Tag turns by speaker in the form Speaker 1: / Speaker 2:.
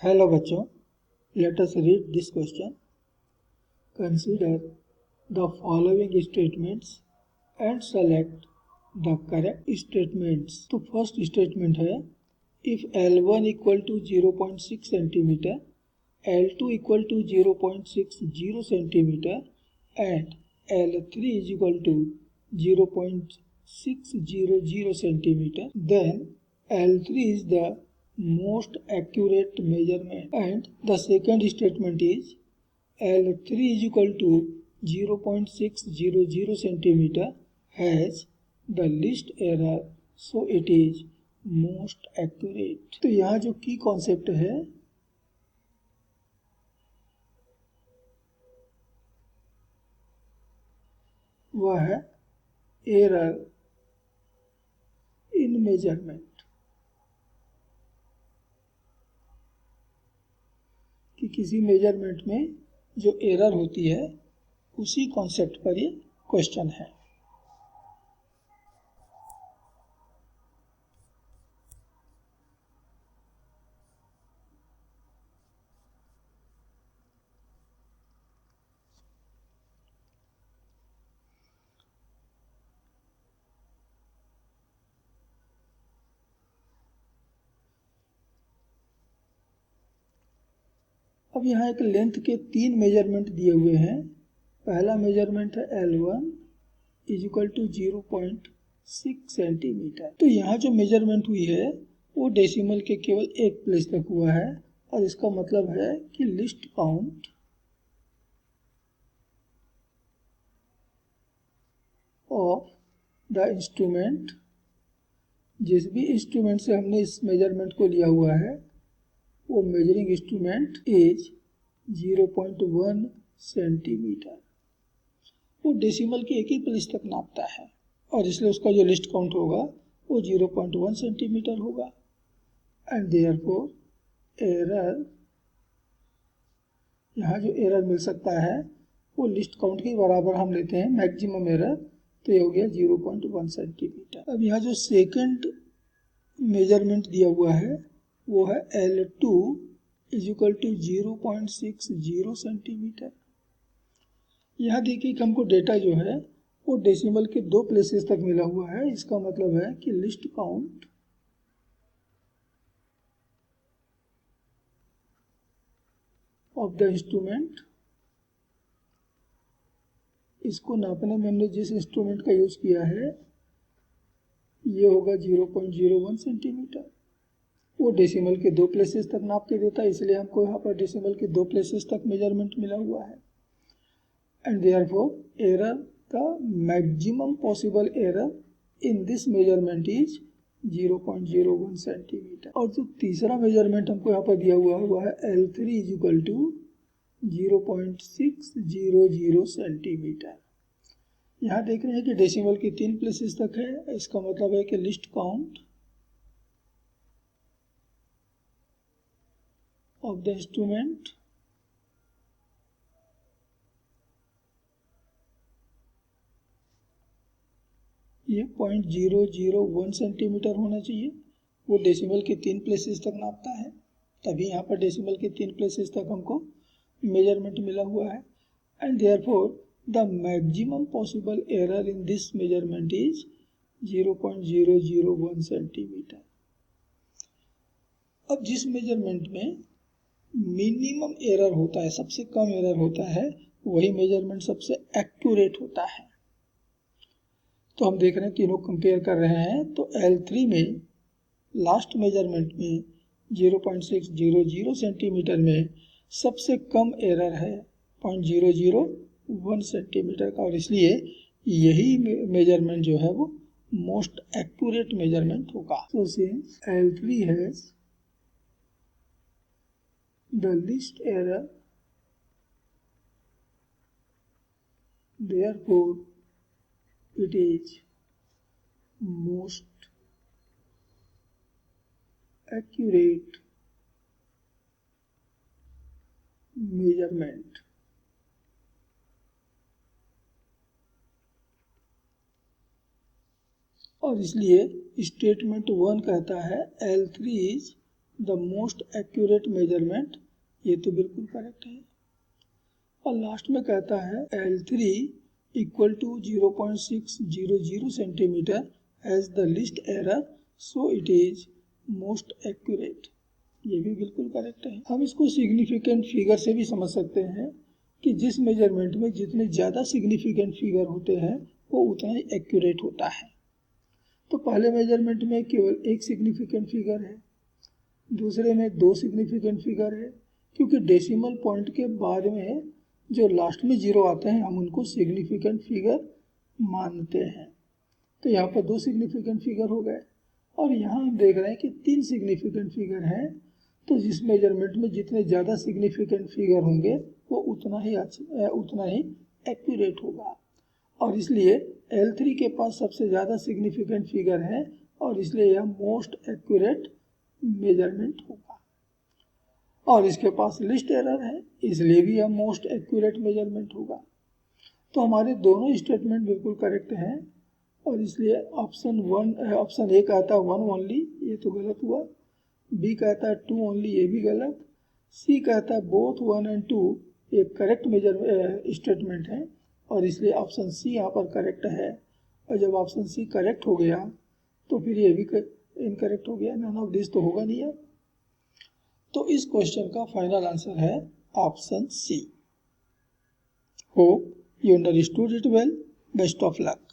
Speaker 1: Hello बच्चों, let us read this question. Consider the following statements and select the correct statements. तो first statement है if L1 equal to 0.6 centimeter, L2 equal to 0.60 centimeter and L3 is equal to 0.600 centimeter, then L3 is the most accurate measurement. And the second statement is L3 is equal to 0.600 centimeter has the least error, so it is most accurate. तो यहाँ जो की concept है वह है error in measurement, कि किसी measurement में जो एरर होती है उसी कॉन्सेप्ट पर ये क्वेश्चन है। अब यहाँ एक लेंथ के 3 मेजरमेंट दिए हुए हैं। पहला मेजरमेंट है L1 is equal to 0.6 centimetre. तो यहाँ जो मेजरमेंट हुई है वो डेसिमल के केवल एक प्लेस तक हुआ है और इसका मतलब है कि list count of the instrument, जिस भी इंस्ट्रूमेंट से हमने इस मेजरमेंट को लिया हुआ है वो मेजरिंग इंस्ट्रूमेंट इज 0.1 सेंटीमीटर। वो डेसिमल के एक ही प्लेस तक नापता है और इसलिए उसका जो लिस्ट काउंट होगा वो 0.1 सेंटीमीटर होगा। एंड देयरफॉर एरर, यहाँ जो एरर मिल सकता है वो लिस्ट काउंट के बराबर हम लेते हैं मैक्सिमम एरर, तो ये हो गया 0.1 सेंटीमीटर। अब यहाँ जो सेकंड मेजरमेंट दिया हुआ है वो है L2 is equal to 0.60 centimetre. यहाँ देखिए कि हमको डेटा जो है वो डेसिमल के 2 प्लेसेस तक मिला हुआ है। इसका मतलब है कि list count of the instrument, इसको नापने में हमने जिस इंस्ट्रूमेंट का यूज किया है ये होगा 0.01 सेंटीमीटर। वो डेसिमल के 2 प्लेसेस तक नाप के देता है, इसलिए हमको यहाँ पर डेसिमल के 2 प्लेसेस तक मेजरमेंट मिला हुआ है। And therefore error, the maximum possible error in this measurement is 0.01 centimetre. और जो तीसरा मेजरमेंट हमको यहाँ पर दिया हुआ है वह है L3 is equal to 0.600 centimetre. यहाँ देख रहे हैं कि डेसिमल के 3 प्लेसेस तक है, इसका मतलब है कि list count of the instrument ये 0.001 सेंटीमीटर होना चाहिए। वो डेसिमल के 3 प्लेसेस तक नापता है, तभी यहाँ पर डेसिमल के 3 प्लेसेस तक हमको मेजरमेंट मिला हुआ है। And therefore the maximum possible error in this measurement is 0.001 centimetre. अब जिस मेजरमेंट में मिनिमम एरर होता है, सबसे कम एरर होता है, वही मेजरमेंट सबसे एक्यूरेट होता है। तो हम देख रहे हैं तीनों कंपेयर कर रहे हैं, तो L3 में लास्ट मेजरमेंट में 0.600 सेंटीमीटर में सबसे कम एरर है 0.001 सेंटीमीटर का, और इसलिए यही मेजरमेंट जो है वो मोस्ट एक्यूरेट मेजरमेंट होगा। तो since L3 has the least error, therefore it is most accurate measurement। और इसलिए स्टेटमेंट 1 कहता है L3 is the most accurate measurement, ये तो बिल्कुल करेक्ट है। और लास्ट में कहता है L3 equal to 0.600 centimetre as the least error, so it is most accurate, ये भी बिल्कुल करेक्ट है। हम इसको सिग्निफिकेंट फिगर से भी समझ सकते हैं कि जिस मेजरमेंट में जितने ज़्यादा सिग्निफिकेंट फिगर होते हैं वो उतना ही एक्यूरेट होता है। तो पहले मेजरमेंट में केवल एक सिग्निफिकेंट फिगर है, दूसरे में 2 सिग्निफिकेंट फिगर है, क्योंकि डेसिमल पॉइंट के बाद में जो लास्ट में 0 आते हैं हम उनको सिग्निफिकेंट फिगर मानते हैं। तो यहाँ पर 2 सिग्निफिकेंट फिगर हो गए, और यहाँ हम देख रहे हैं कि 3 सिग्निफिकेंट फिगर हैं। तो जिस मेजरमेंट में जितने ज़्यादा सिग्निफिकेंट फिगर होंगे वो उतना ही एक्यूरेट होगा, और इसलिए L3 के पास सबसे ज़्यादा सिग्निफिकेंट फिगर है, और इसलिए यह मोस्ट एक्यूरेट मेजरमेंट होगा। और इसके पास लिस्ट एरर है, इसलिए भी यह मोस्ट एक्यूरेट मेजरमेंट होगा। तो हमारे दोनों स्टेटमेंट बिल्कुल करेक्ट हैं, और इसलिए ऑप्शन ए कहता है 1 ओनली, ये तो गलत हुआ। बी कहता है 2 ओनली, ये भी गलत। सी कहता है बोथ 1 एंड 2 एक करेक्ट स्टेटमेंट है, और इसलिए ऑप्शन सी यहाँ पर करेक्ट है। और जब ऑप्शन सी करेक्ट हो गया तो फिर ये भी इनकरेक्ट हो गया, नन ऑफ दिस तो होगा नहीं है। तो इस क्वेश्चन का फाइनल आंसर है option C. Hope you understood it well. Best of luck.